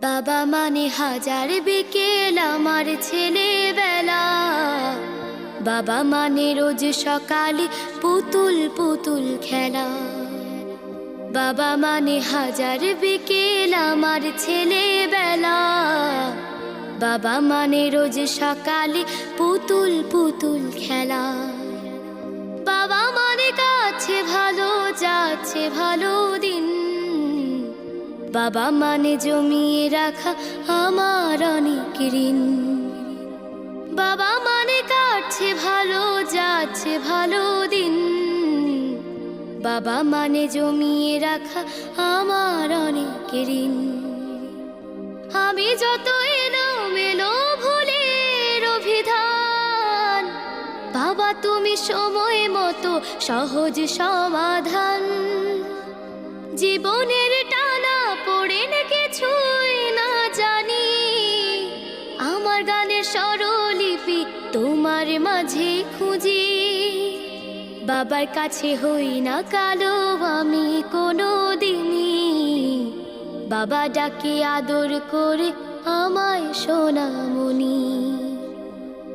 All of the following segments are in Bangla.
বাবা মানে হাজার বিকেল আমার ছেলেবেলা। বাবা মানে রোজ সকালে পুতুল পুতুল খেলা। বাবা মানে হাজার বিকেল আমার ছেলেবেলা। বাবা মানে রোজ সকালে পুতুল পুতুল খেলা। বাবা মানে কাছে ভালো যাচ্ছে ভালো দিন। বাবা মানে জমিয়ে রাখা আমার অনেক ঋণ। বাবা মানে কাটছে ভালো যাচ্ছে ভালো দিন। বাবা মানে জমিয়ে রাখা আমার অনেক ঋণ। আমি যত এলোমেলো ভুলের অভিধান, বাবা তুমি সময় মতো সহজ সমাধান। জীবনের টানা পড়েন কিছুই না জানি, আমার গানের স্বরলিপি তোমার মাঝে খুঁজি। বাবার কাছে হই না কালো আমি কোনো দিনই, বাবা ডাকে আদর করে আমায় সোনামণি।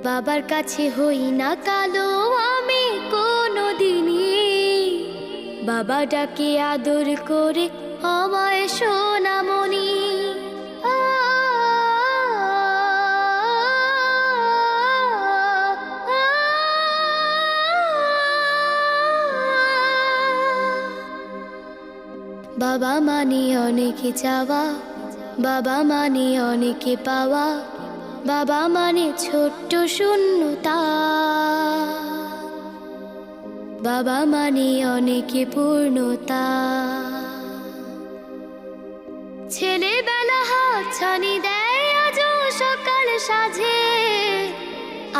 বাবার কাছে হই না কালো আমি কোনো দিনই, বাবা ডাকে আদর করে আমায় সোনামণি। বাবা মানে অনেকে চাওয়া, বাবা মানে অনেকে পাওয়া। বাবা মানে ছোট্ট শূন্যতা, বাবা মানে অনেকে পূর্ণতা। ছেলেবেলা হাতছানি দেয় আজও সকাল সাজে।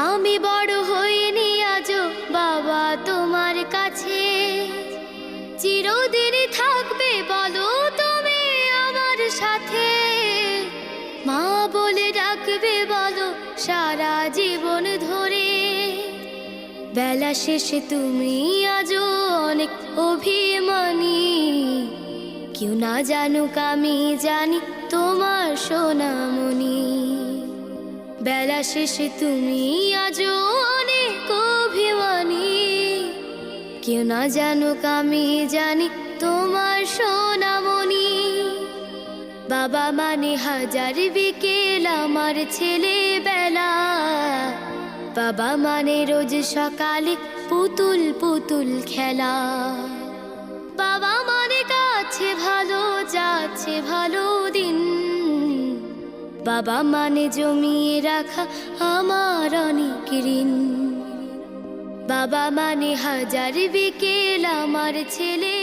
আমি বড় হইনি আজও বাবা তোমার কাছে। চিরদিনই থাকবে বলো তুমি আমার সাথে, মা বলে ডাকবে বলো সারা জীবন ধরে। বেলা শেষে তুমি আজও অনেক অভিমানী, কেউ না জানুক আমি জানি তোমার সোনামণি। বেলা শেষে তুমি আজও অনেক অভিমানী, কেউ না জানুক আমি জানি তোমার সোনামণি। বাবা মানে হাজার বিকেল আমার ছেলেবেলা। বাবা মানে রোজ সকালে পুতুল পুতুল খেলা। বাবা মানে কাছে ভালো যাচ্ছে ভালো দিন। বাবা মানে জমিয়ে রাখা আমার অনেক ঋণ। বাবা মানে হাজার বিকেল আমার ছেলে।